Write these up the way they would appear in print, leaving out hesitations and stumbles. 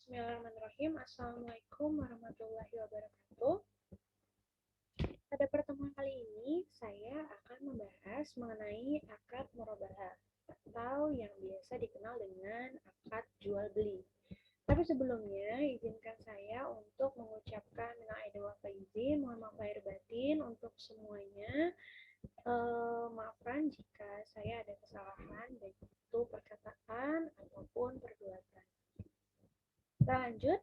Bismillahirrahmanirrahim. Assalamualaikum warahmatullahi wabarakatuh. Pada pertemuan kali ini, saya akan membahas mengenai akad murabahah atau yang biasa dikenal dengan akad jual beli. Tapi sebelumnya, izinkan saya untuk mengucapkan minal aidin wal faizin, mohon maaf lahir batin untuk semuanya. Maafkan jika saya ada kesalahan, baik itu perkataan ataupun perbuatan. Kita lanjut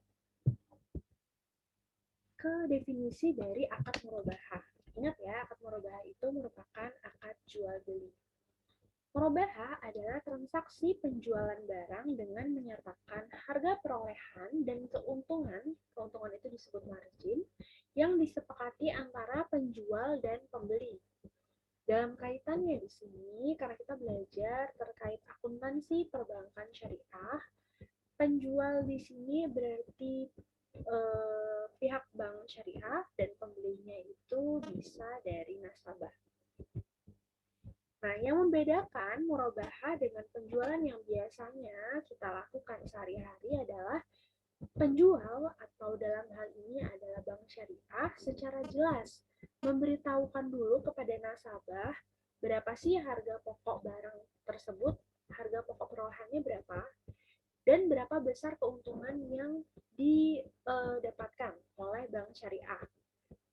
ke definisi dari akad murabahah. Ingat ya, akad murabahah itu merupakan akad jual beli. Murabahah adalah transaksi penjualan barang dengan menyatakan harga perolehan dan keuntungan itu disebut margin, yang disepakati antara penjual dan pembeli. Dalam kaitannya di sini, karena kita belajar terkait akuntansi perbankan syariah, penjual di sini berarti pihak bank syariah dan pembelinya itu bisa dari nasabah. Nah, yang membedakan murabahah dengan penjualan yang biasanya kita lakukan sehari-hari adalah penjual atau dalam hal ini adalah bank syariah secara jelas memberitahukan dulu kepada nasabah berapa sih harga pokok barang tersebut, harga pokok perolehannya berapa, dan berapa besar keuntungan yang didapatkan oleh bank syariah.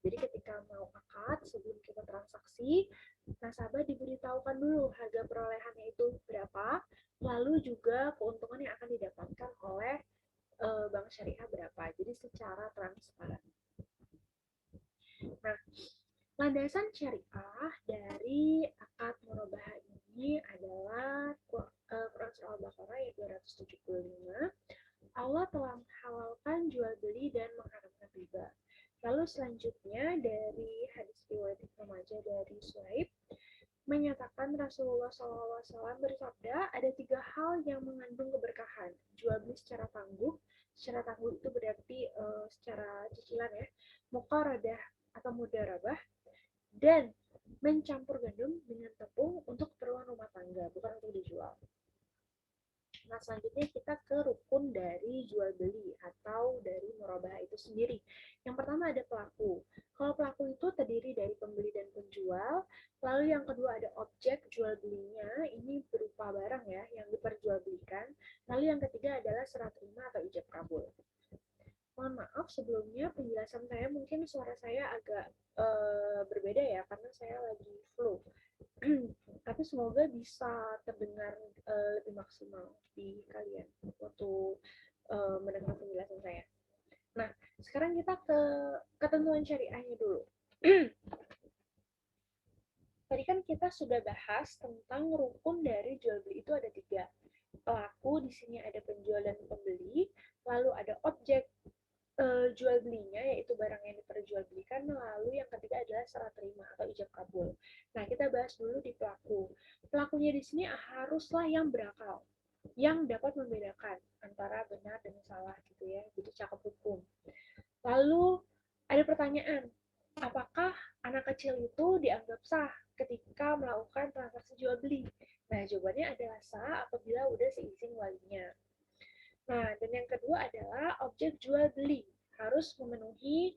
Jadi ketika mau akad, sebelum kita transaksi, nasabah diberitahukan dulu harga perolehannya itu berapa, lalu juga keuntungan yang akan didapatkan oleh bank syariah berapa. Jadi secara transparan. Nah, landasan syariah dari akad murabahah ini adalah Quran Surah Al-Baqarah ayat 275. Allah telah menghalalkan jual beli dan mengharamkan riba. Lalu selanjutnya dari hadis riwayat Ibnu Majah dari Suhaib menyatakan Rasulullah SAW bersabda, ada 3 hal yang mengandung keberkahan. Jual beli secara tangguh itu berarti secara cicilan ya, muqaradah atau mudarabah, dan mencampur gandum dengan tepung untuk keperluan rumah tangga, bukan untuk dijual. Nah, selanjutnya kita ke rukun dari jual beli atau dari murabahah itu sendiri. Yang pertama ada pelaku. Kalau pelaku itu terdiri dari pembeli dan penjual. Lalu yang kedua ada objek jual belinya, ini berupa barang ya yang diperjualbelikan. Lalu yang ketiga adalah serah terima atau ijab kabul. Mohon maaf sebelumnya penjelasan saya mungkin suara saya agak berbeda ya karena saya lagi flu. Tapi semoga bisa terdengar lebih maksimal di kalian waktu mendengar penjelasan saya. Nah, sekarang kita ke ketentuan syariahnya dulu. Tadi kan kita sudah bahas tentang rukun dari jual beli itu ada 3. Pelaku di sini ada penjual dan pembeli, lalu ada objek jual belinya yaitu barang yang diperjualbelikan, lalu yang ketiga adalah serah terima atau ijab kabul. Nah, kita bahas dulu di pelaku. Pelakunya di sini haruslah yang berakal, yang dapat membedakan antara benar dan salah gitu ya. Jadi cakap hukum. Lalu ada pertanyaan, apakah anak kecil itu dianggap sah ketika melakukan transaksi jual beli? Nah, jawabannya adalah sah apabila udah seizin walinya. Nah, dan yang kedua adalah objek jual beli harus memenuhi,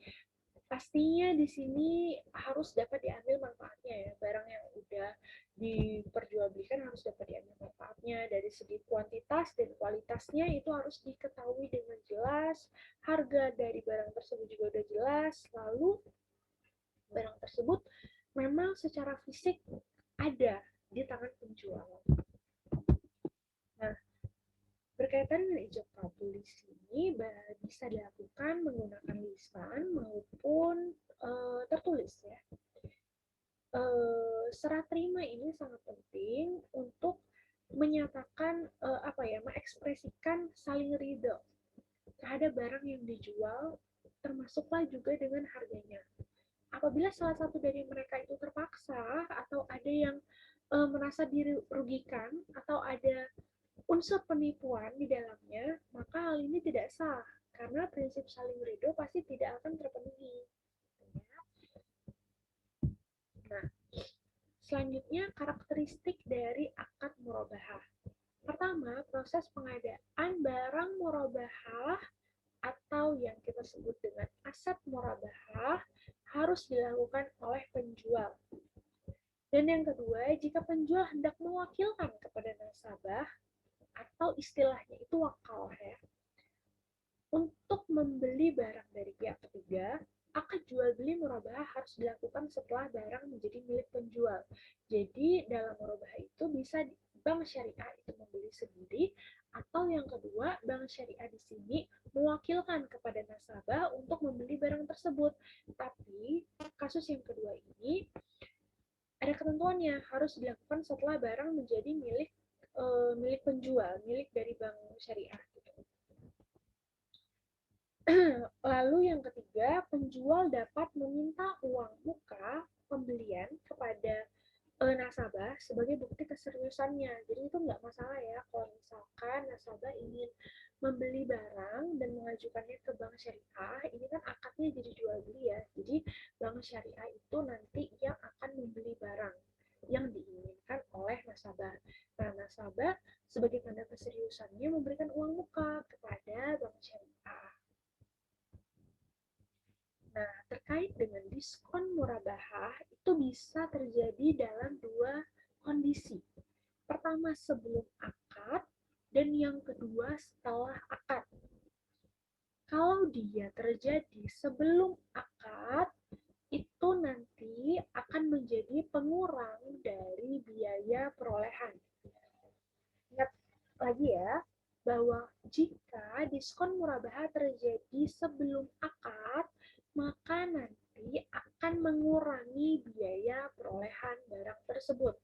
pastinya di sini harus dapat diambil manfaatnya ya. Barang yang udah diperjualbelikan harus dapat diambil manfaatnya dari segi kuantitas dan kualitasnya itu harus diketahui dengan jelas. Harga dari barang tersebut juga udah jelas. Lalu barang tersebut memang secara fisik ada di tangan penjual. Nah, berkaitan dengan ijab kabul di sini bisa dilakukan menggunakan lisan maupun tertulis ya. Serah terima ini sangat penting untuk menyatakan mengekspresikan saling ridho terhadap barang yang dijual, termasuklah juga dengan harganya. Apabila salah satu dari mereka itu terpaksa atau ada yang merasa dirugikan atau ada unsur penipuan di dalamnya, maka hal ini tidak sah karena prinsip saling ridho pasti tidak akan terpenuhi. Nah, selanjutnya karakteristik dari akad murabahah. Pertama, proses pengadaan barang murabahah atau yang kita sebut dengan aset murabahah harus dilakukan oleh penjual. Dan yang kedua, jika penjual hendak mewakilkan kepada nasabah atau istilahnya itu wakalah ya, untuk membeli barang dari pihak ketiga, akad jual beli murabahah harus dilakukan setelah barang menjadi milik penjual. Jadi dalam murabahah itu bisa bank syariah itu membeli sendiri, atau yang kedua, bank syariah di sini mewakilkan kepada nasabah untuk membeli barang tersebut. Tapi kasus yang kedua ini ada ketentuannya, harus dilakukan setelah barang menjadi milik penjual, milik dari bank syariah. Lalu yang ketiga, penjual dapat meminta uang muka pembelian kepada nasabah sebagai bukti keseriusannya. Jadi itu nggak masalah ya kalau misalkan nasabah ingin membeli barang dan mengajukannya ke bank syariah, ini kan akadnya jadi jual beli ya. Jadi bank syariah itu nanti yang akan membeli barang yang diinginkan oleh nasabah. Nah, nasabah sebagai tanda keseriusannya memberikan uang muka kepada bank syariah. Nah, terkait dengan diskon murabahah itu bisa terjadi dalam dua kondisi. Pertama sebelum akad dan yang kedua setelah akad. Kalau dia terjadi sebelum akad, itu nanti akan menjadi pengurang dari biaya perolehan. Ingat lagi ya, bahwa jika diskon murabahah terjadi sebelum akad, maka nanti akan mengurangi biaya perolehan barang tersebut.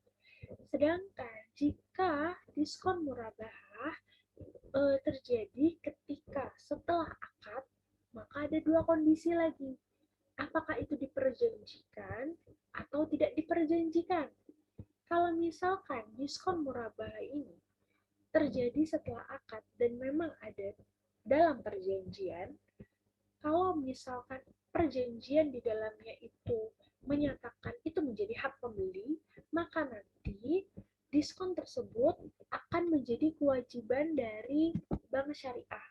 Sedangkan jika diskon murabahah terjadi ketika setelah akad, maka ada dua kondisi lagi. Apakah itu diperjanjikan atau tidak diperjanjikan? Kalau misalkan diskon murabahah ini terjadi setelah akad dan memang ada dalam perjanjian, kalau misalkan perjanjian di dalamnya itu menyatakan itu menjadi hak pembeli, maka nanti diskon tersebut akan menjadi kewajiban dari bank syariah.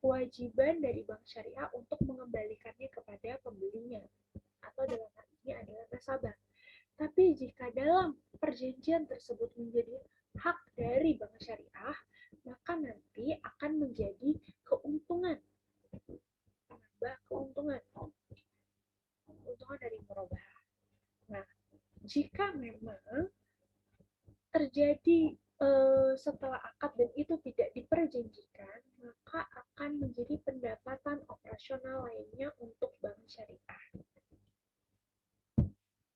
Kewajiban dari bank syariah untuk mengembalikannya kepada pembelinya, atau dalam hal ini adalah nasabah. Tapi jika dalam perjanjian tersebut menjadi hak dari bank syariah, maka nanti akan menjadi keuntungan, menambah keuntungan dari murabahah. Nah, jika memang terjadi setelah akad dan itu tidak diperjanjikan, maka akan menjadi pendapatan operasional lainnya untuk bank syariah.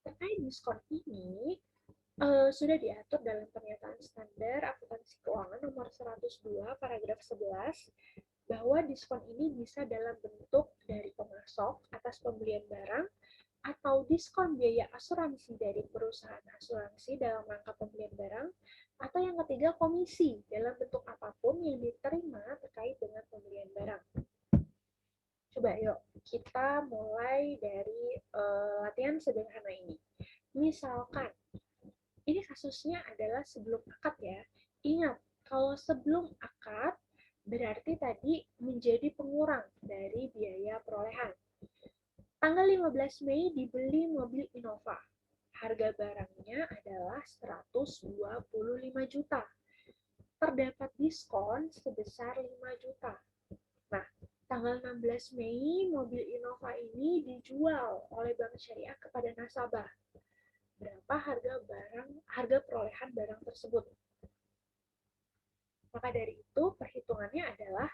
Terkait diskon ini, sudah diatur dalam pernyataan standar akuntansi keuangan nomor 102 paragraf 11 bahwa diskon ini bisa dalam bentuk dari pemasok atas pembelian barang atau diskon biaya asuransi dari perusahaan asuransi dalam rangka pembelian barang, atau yang ketiga komisi dalam bentuk apapun yang diterima terkait dengan pembelian barang. Coba yuk kita mulai dari latihan sederhana ini. Misalkan ini kasusnya adalah sebelum akad ya. Ingat, kalau sebelum akad berarti tadi menjadi pengurang dari biaya perolehan. Tanggal 15 Mei dibeli mobil Innova. Harga barangnya adalah 125 juta. Terdapat diskon sebesar 5 juta. Nah, tanggal 16 Mei mobil Innova ini dijual oleh Bank Syariah kepada nasabah. Berapa harga perolehan barang tersebut? Maka dari itu, perhitungannya adalah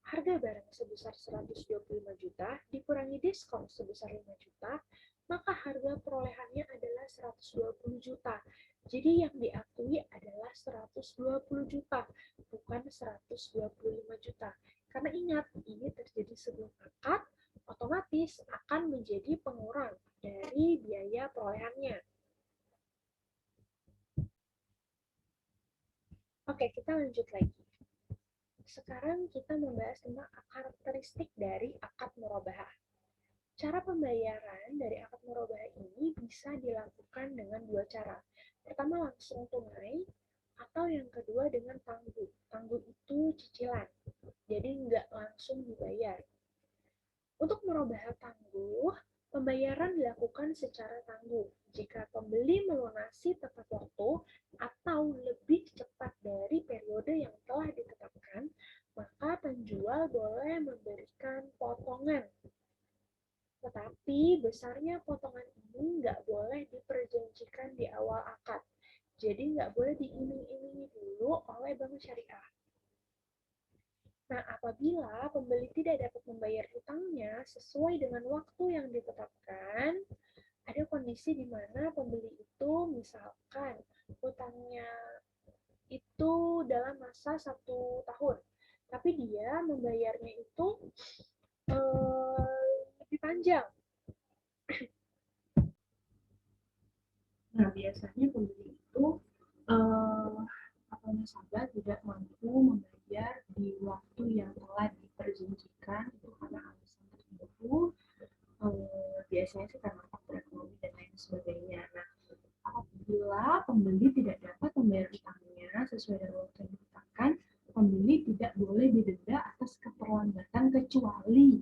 harga barang sebesar 125 juta dikurangi diskon sebesar 5 juta, maka harga perolehannya adalah 120 juta. Jadi yang diakui adalah 120 juta, bukan 125 juta. Karena ingat, ini terjadi sebelum akad, otomatis akan menjadi pengurang dari biaya perolehannya. Oke, kita lanjut lagi. Sekarang kita membahas tentang karakteristik dari akad murabahah. Cara pembayaran dari akad murabahah ini bisa dilakukan dengan dua cara. Pertama langsung tunai, atau yang kedua dengan tangguh. Tangguh itu cicilan, jadi nggak langsung dibayar. Untuk murabaha tangguh, pembayaran dilakukan secara tangguh jika pembeli melunasi tepat waktu atau lebih cepat dari periode yang telah ditetapkan, maka penjual boleh memberikan potongan. Tetapi besarnya potongan ini nggak boleh diperjanjikan di awal akad. Jadi nggak boleh diiming-imingi dulu oleh bank syariah. Nah, apabila pembeli tidak dapat membayar hutangnya sesuai dengan waktu yang ditetapkan, ada kondisi di mana pembeli itu misalkan hutangnya itu dalam masa 1 tahun, tapi dia membayarnya itu lebih panjang. Nah, biasanya pembeli itu atau nasabah tidak mampu membayar di waktu yang telah diperjanjikan itu karena alasan tertentu, biasanya sih karena faktor ekonomi dan lain sebagainya. Nah, apabila pembeli tidak dapat membayar utangnya sesuai dengan waktu yang ditetapkan, pembeli tidak boleh didenda atas keterlambatan kecuali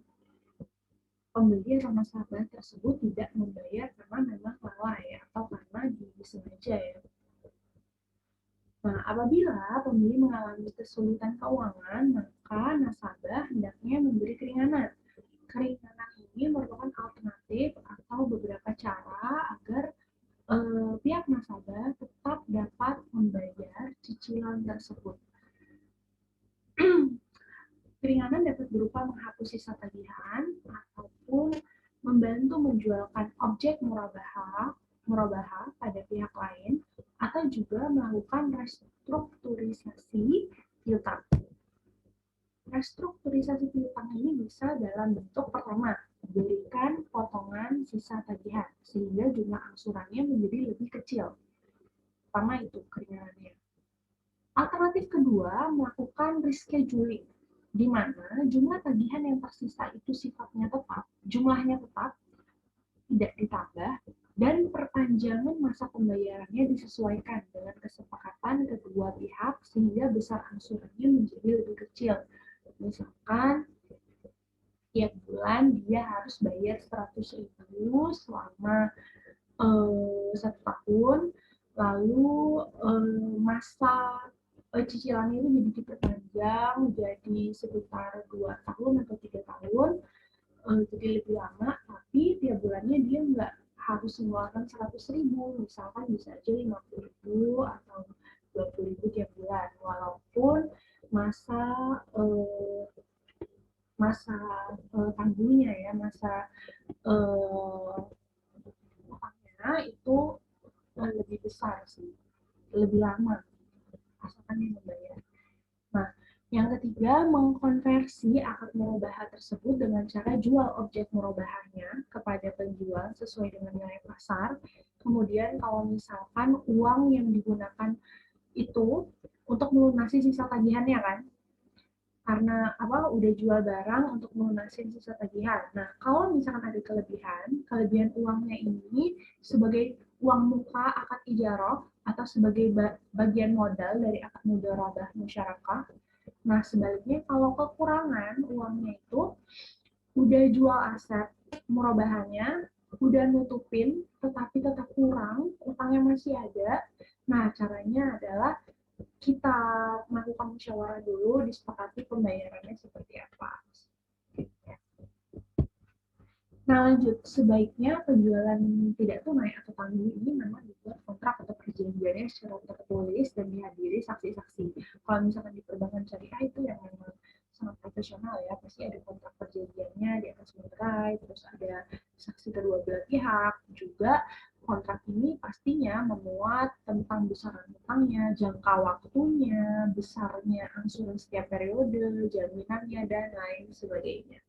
pembeli atau nasabah tersebut tidak membayar karena memang lalai atau karena disengaja ya. Nah, apabila pembeli mengalami kesulitan keuangan, maka nasabah hendaknya memberi keringanan. Keringanan ini merupakan alternatif atau beberapa cara agar pihak nasabah tetap dapat membayar cicilan tersebut. Keringanan dapat berupa menghapus sisa tagihan ataupun membantu menjualkan objek murabaha pada pihak lain atau juga melakukan restrukturisasi piutang. Restrukturisasi piutang ini bisa dalam bentuk pertama, berikan potongan sisa tagihan sehingga jumlah angsurannya menjadi lebih kecil. Pertama itu keringanannya. Alternatif kedua, melakukan rescheduling, di mana jumlah tagihan yang tersisa itu jumlahnya tetap, tidak ditambah, dan perpanjangan masa pembayarannya disesuaikan dengan kesepakatan kedua pihak sehingga besar angsurannya menjadi lebih kecil. Misalkan tiap bulan dia harus bayar 100.000 selama 1 tahun, lalu masa cicilannya itu jadi diperpanjang jadi sekitar 2 tahun atau 3 tahun, jadi lebih lama, tapi tiap bulannya dia nggak harus mengeluarkan 100.000, misalkan bisa aja 50.000 atau 20.000 tiap bulan, walaupun masa eh, masa tangguhnya ya, masa utangnya itu lebih besar sih, lebih lama, asalkan dia membayar. Nah, yang ketiga, mengkonversi akad murabaha tersebut dengan cara jual objek murabahanya kepada penjual sesuai dengan nilai pasar. Kemudian kalau misalkan uang yang digunakan itu untuk melunasi sisa tagihannya kan, karena apa udah jual barang untuk melunasi sisa tagihan. Nah, kalau misalkan ada kelebihan uangnya ini sebagai uang muka akad ijarah atau sebagai bagian modal dari akad mudharabah musyarakah. Nah, sebaliknya kalau kekurangan uangnya itu udah jual aset murabahannya, udah nutupin, tetapi tetap kurang, utangnya masih ada. Nah, caranya adalah kita melakukan musyawarah dulu, disepakati pembayarannya seperti apa. Nah, lanjut. Sebaiknya penjualan tidak tunai atau tangguh ini memang dibuat kontrak atau perjanjiannya secara tertulis dan dihadiri saksi-saksi. Kalau misalkan di perbankan syariah itu yang memang sangat profesional ya, pasti ada kontrak perjanjiannya di atas materai, terus ada saksi kedua belah pihak. Juga kontrak ini pastinya memuat tentang besaran hutangnya, jangka waktunya, besarnya angsuran setiap periode, jaminannya, dan lain sebagainya.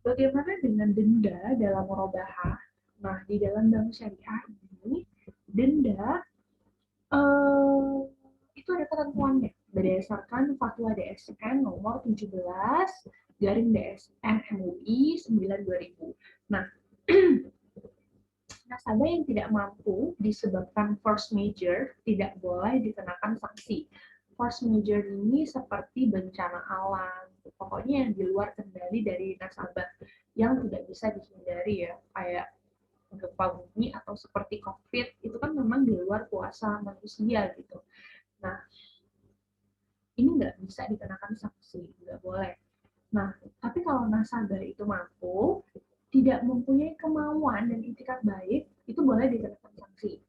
Bagaimana dengan denda dalam murabahah? Nah, di dalam bank syariah ini, denda itu ada ketentuannya berdasarkan Fatwa DSN nomor 17 garing DSN MUI 9/2000. Nah, nasabah yang tidak mampu disebabkan force majeure tidak boleh dikenakan sanksi. Force majeure ini seperti bencana alam, Pokoknya yang di luar kendali dari nasabah yang tidak bisa dihindari ya, kayak gempa bumi atau seperti COVID itu kan memang di luar kuasa manusia gitu. Nah, ini nggak bisa dikenakan sanksi, nggak boleh. Nah, tapi kalau nasabah itu mampu, tidak mempunyai kemauan dan itikat baik, itu boleh dikenakan sanksi.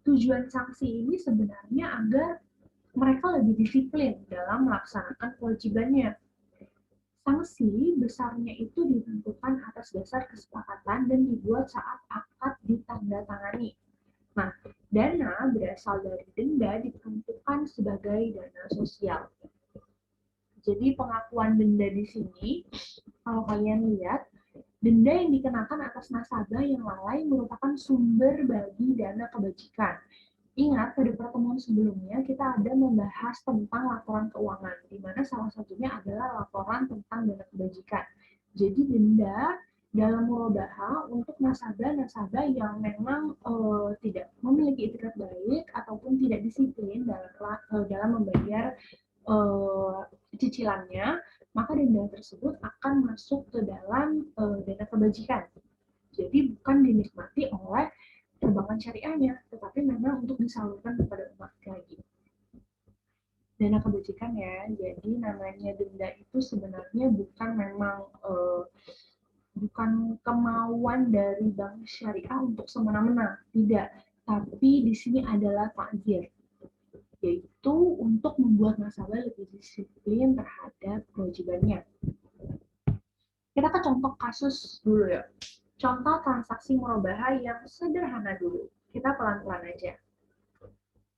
Tujuan sanksi ini sebenarnya agar mereka lebih disiplin dalam melaksanakan kewajibannya. Sanksi besarnya itu ditentukan atas dasar kesepakatan dan dibuat saat akad ditandatangani. Nah, dana berasal dari denda ditentukan sebagai dana sosial. Jadi pengakuan denda di sini, kalau kalian lihat, denda yang dikenakan atas nasabah yang lalai merupakan sumber bagi dana kebajikan. Ingat, pada pertemuan sebelumnya kita ada membahas tentang laporan keuangan, di mana salah satunya adalah laporan tentang dana kebajikan. Jadi denda dalam murabaha untuk nasabah-nasabah yang memang tidak memiliki etikat baik ataupun tidak disiplin dalam membayar cicilannya, maka denda tersebut akan masuk ke dalam dana kebajikan. Jadi bukan dinikmati oleh perbankan syariahnya, tetapi memang untuk disalurkan kepada umat lagi. Dana kebajikan ya, jadi namanya denda itu sebenarnya bukan memang bukan kemauan dari bank syariah untuk semena-mena, tidak. Tapi di sini adalah takzir, yaitu untuk membuat nasabah lebih disiplin terhadap kewajibannya. Kita ke contoh kasus dulu ya. Contoh transaksi murabaha yang sederhana dulu. Kita pelan-pelan aja.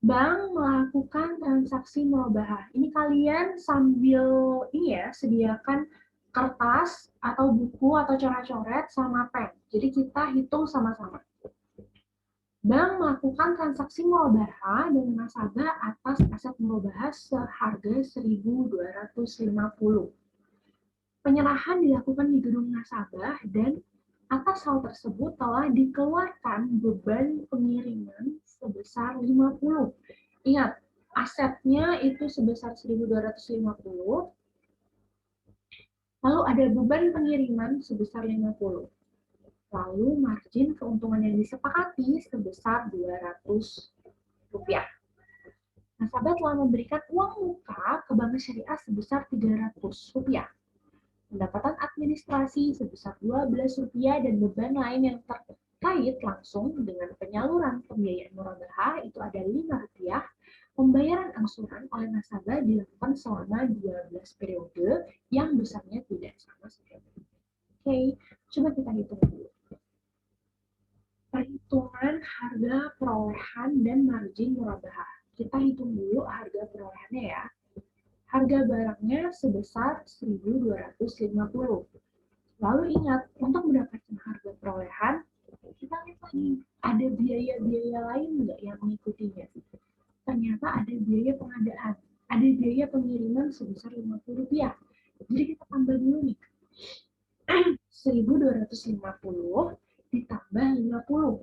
Bank melakukan transaksi murabaha. Ini kalian sambil ini ya, sediakan kertas atau buku atau coret-coret sama pen. Jadi kita hitung sama-sama. Bank melakukan transaksi murabaha dengan nasabah atas aset murabaha seharga 1.250. Penyerahan dilakukan di gedung nasabah dan atas hal tersebut telah dikeluarkan beban pengiriman sebesar 50. Ingat, asetnya itu sebesar 1.250, lalu ada beban pengiriman sebesar 50. Lalu margin keuntungan yang disepakati sebesar 200 rupiah. Nasabah telah memberikan uang muka ke Bank Syariah sebesar 300 rupiah. Pendapatan administrasi sebesar 12 rupiah dan beban lain yang terkait langsung dengan penyaluran pembiayaan murabaha itu ada 5 rupiah. Pembayaran angsuran oleh nasabah dilakukan selama 12 periode yang besarnya tidak sama sekali. Oke, coba kita hitung dulu. Perhitungan harga perolehan dan margin murabaha. Kita hitung dulu harga perolehannya ya. Harga barangnya sebesar 1.250. Lalu ingat, untuk mendapatkan harga perolehan, kita lihat lagi, ada biaya-biaya lain nggak yang mengikutinya? Ternyata ada biaya pengadaan, ada biaya pengiriman sebesar 50 rupiah. Jadi kita tambah dulu nih, 1.250 ditambah 50,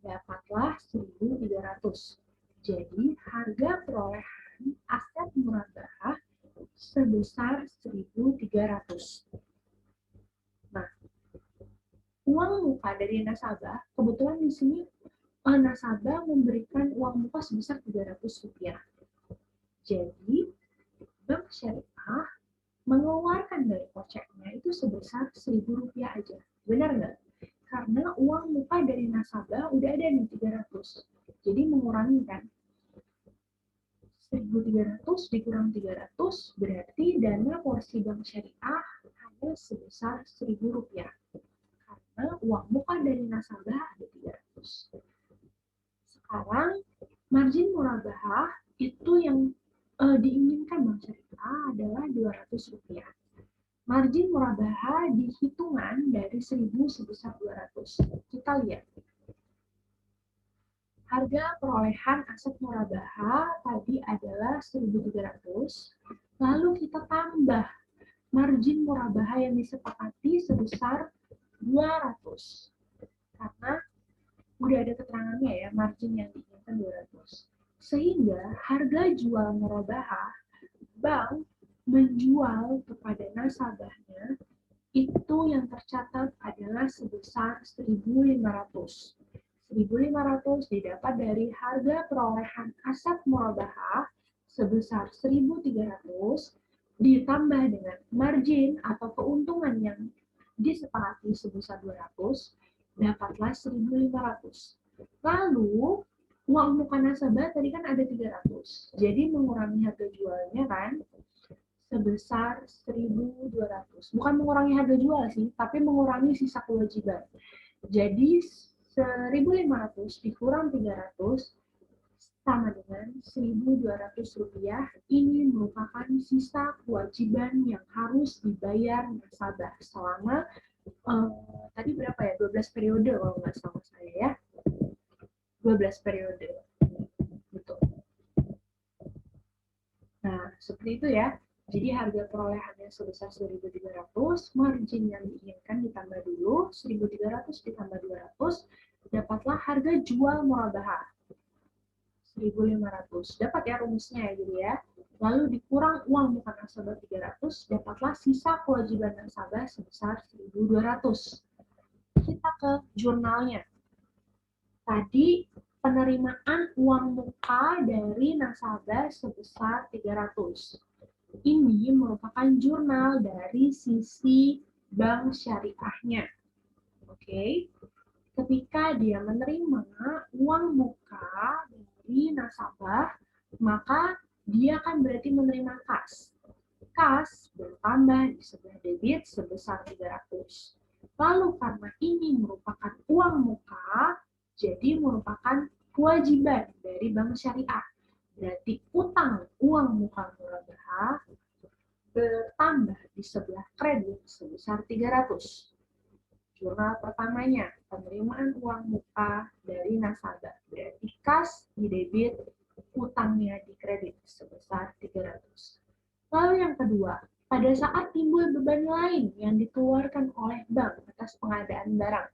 dapatlah 1.300. Jadi harga perolehan aset murabaha sebesar 1.300. Nah, uang muka dari nasabah, kebetulan di sini nasabah memberikan uang muka sebesar 300 rupiah. Jadi, Bank Syariah mengeluarkan dari koceknya itu sebesar 1.000 rupiah aja. Benar nggak? Karena uang muka dari nasabah udah ada nih 300. Jadi mengurangi kan? 1.300 dikurang 300 berarti dana porsi Bank Syariah hanya sebesar 1.000 rupiah. Karena uang muka dari nasabah ada 300. Sekarang margin murabaha itu yang diinginkan Bank Syariah adalah 200 rupiah. Margin murabaha dihitungan dari 1.000 sebesar 200. Kita lihat. Harga perolehan aset murabaha tadi adalah 1.300, lalu kita tambah margin murabaha yang disepakati sebesar 200. Karena udah ada keterangannya ya, margin yang diinginkan 200. Sehingga harga jual murabaha bank menjual kepada nasabahnya, itu yang tercatat adalah sebesar 1.500. 1.500 didapat dari harga perolehan aset murabahah sebesar 1.300 ditambah dengan margin atau keuntungan yang disepakati sebesar 200, dapatlah 1.500. Lalu uang muka nasabah tadi kan ada 300. Jadi mengurangi harga jualnya kan sebesar 1.200. Bukan mengurangi harga jual sih, tapi mengurangi sisa kewajiban. Jadi 1.500 dikurang 300 sama dengan 1.200 rupiah. Ini merupakan sisa kewajiban yang harus dibayar nasabah selama tadi berapa ya? 12 periode kalau nggak salah saya ya. 12 periode. Betul. Nah, seperti itu ya. Jadi harga perolehannya sebesar 1.300, margin yang diinginkan ditambah dulu, 1.300 ditambah 200, dapatlah harga jual murabahah. 1.500. Dapat ya rumusnya ya, jadi ya. Lalu dikurang uang muka nasabah 300, dapatlah sisa kewajiban nasabah sebesar 1.200. Kita ke jurnalnya. Tadi penerimaan uang muka dari nasabah sebesar 300. Ini merupakan jurnal dari sisi bank syariahnya. Oke. Ketika dia menerima uang muka dari nasabah, maka dia akan berarti menerima kas. Kas bertambah di sebelah debit sebesar 300. Lalu karena ini merupakan uang muka, jadi merupakan kewajiban dari bank syariah. Berarti utang uang muka murabahah bertambah di sebelah kredit sebesar 300. Jurnal pertamanya, penerimaan uang muka dari nasabah. Berarti kas di debit, utangnya di kredit sebesar 300. Lalu yang kedua, pada saat timbul beban lain yang dikeluarkan oleh bank atas pengadaan barang.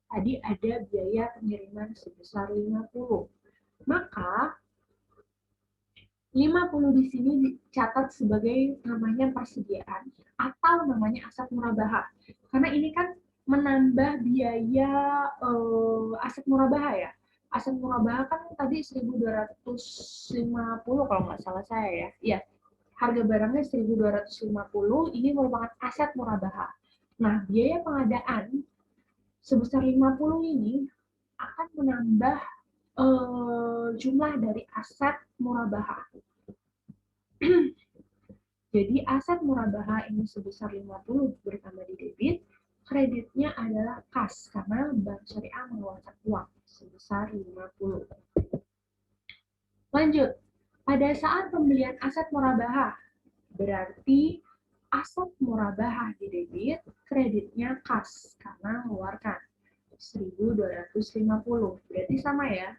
Tadi ada biaya pengiriman sebesar 50. Maka 50 di sini dicatat sebagai namanya persediaan atau namanya aset murabahah. Karena ini kan menambah biaya aset murabahah ya. Aset murabahah kan tadi 1.250 kalau nggak salah saya ya. Iya, harga barangnya 1.250, ini merupakan aset murabahah. Nah, biaya pengadaan sebesar 50 ini akan menambah jumlah dari aset murabahah. Jadi aset murabahah ini sebesar 50 bertambah di debit, kreditnya adalah kas karena bank syariah mengeluarkan uang sebesar 50. Lanjut, pada saat pembelian aset murabahah, berarti aset murabahah di debit, kreditnya kas karena mengeluarkan 1.250. Berarti sama ya.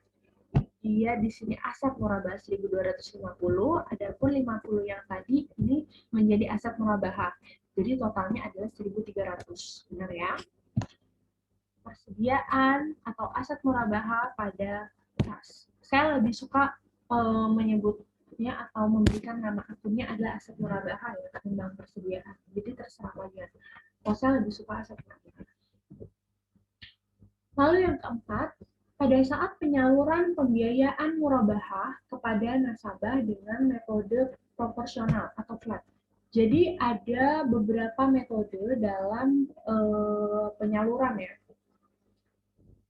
Dia di sini aset murabahah 1.250, adapun 50 yang tadi ini menjadi aset murabahah. Jadi totalnya adalah 1.300. Benar ya? Persediaan atau aset murabahah pada kas. Saya lebih suka menyebutnya atau memberikan nama akunnya adalah aset murabahah ya, ketimbang persediaan. Jadi terserah kalian. Kalau saya lebih suka aset murabahah. Lalu yang keempat, pada saat penyaluran pembiayaan murabahah kepada nasabah dengan metode proporsional atau flat. Jadi ada beberapa metode dalam penyaluran ya.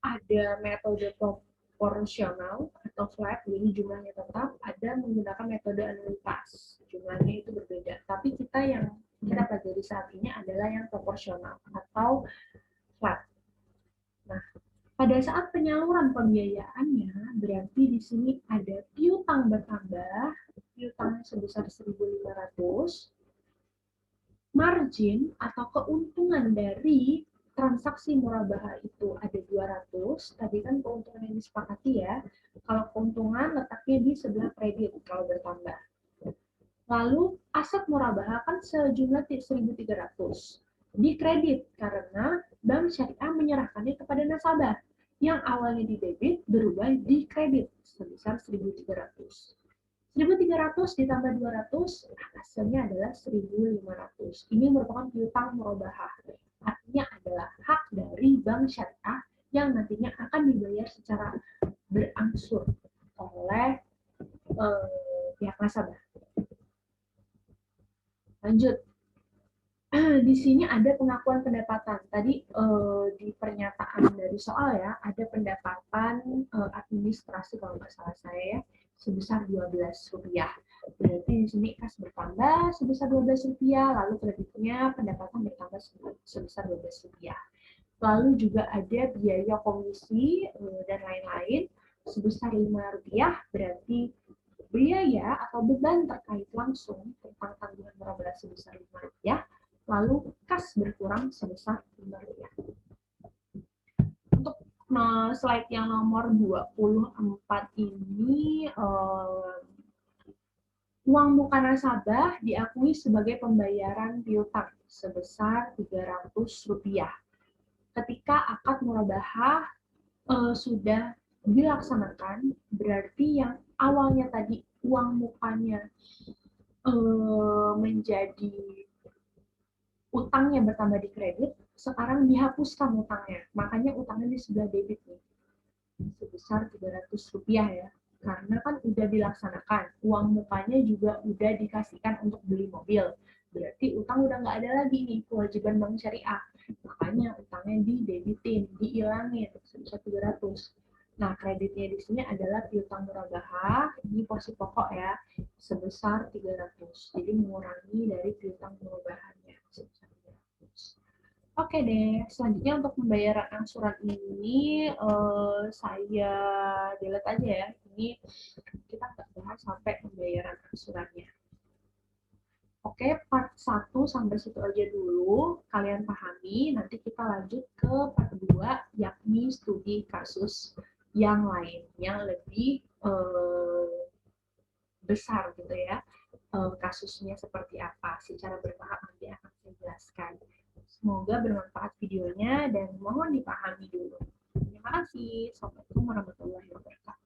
Ada metode proporsional atau flat, jadi jumlahnya tetap, ada menggunakan metode anuitas. Jumlahnya itu berbeda. Tapi kita pelajari saat ini adalah yang proporsional atau flat. Nah, pada saat penyaluran pembiayaannya, berarti di sini ada piutang bertambah, piutang sebesar 1.500, margin atau keuntungan dari transaksi murabahah itu ada 200, tadi kan keuntungan yang disepakati ya, kalau keuntungan letaknya di sebelah kredit kalau bertambah. Lalu aset murabahah kan sejumlah 1.300, di kredit karena bank syariah menyerahkannya kepada nasabah yang awalnya di debit berubah di kredit sebesar 1.300. 1.300 ditambah 200, hasilnya adalah 1.500. Ini merupakan piutang murabahah. Artinya adalah hak dari bank syariah yang nantinya akan dibayar secara berangsur oleh pihak nasabah. Lanjut. Di sini ada pengakuan pendapatan. Tadi di pernyataan dari soal ya, ada pendapatan administrasi kalau nggak salah saya ya, sebesar Rp12. Berarti di sini kas bertambah sebesar Rp12, lalu kreditnya pendapatan bertambah sebesar Rp12. Lalu juga ada biaya komisi dan lain-lain sebesar Rp5, berarti biaya atau beban terkait langsung tentang tanggungan murabahah sebesar Rp5, lalu kas berkurang sebesar Rp5. Untuk slide yang nomor 24 ini, uang muka nasabah diakui sebagai pembayaran piutang sebesar Rp300. Ketika akad murabahah sudah dilaksanakan, berarti yang awalnya tadi uang mukanya menjadi utangnya bertambah di kredit, sekarang dihapuskan utangnya. Makanya utangnya di sebelah debit nih, sebesar Rp300 ya. Karena kan udah dilaksanakan, uang mukanya juga udah dikasihkan untuk beli mobil. Berarti utang udah nggak ada lagi nih, kewajiban bank syariah. Makanya utangnya didebitin, dihilangin sebesar 300. Nah, kreditnya di sini adalah piutang murabahah, ini porsi pokok ya, sebesar 300. Jadi mengurangi dari piutang murabahannya sebesar 300. Oke deh, selanjutnya untuk pembayaran angsuran ini saya delete aja ya. Ini kita nggak bahas sampai pembayaran angsurannya. Oke, part 1 sampai situ aja dulu. Kalian pahami, nanti kita lanjut ke part 2, yakni studi kasus yang lain, yang lebih besar gitu ya. Kasusnya seperti apa, secara bertahap nanti akan saya jelaskan. Semoga bermanfaat videonya dan mohon dipahami dulu. Terima kasih. Assalamualaikum warahmatullahi wabarakatuh.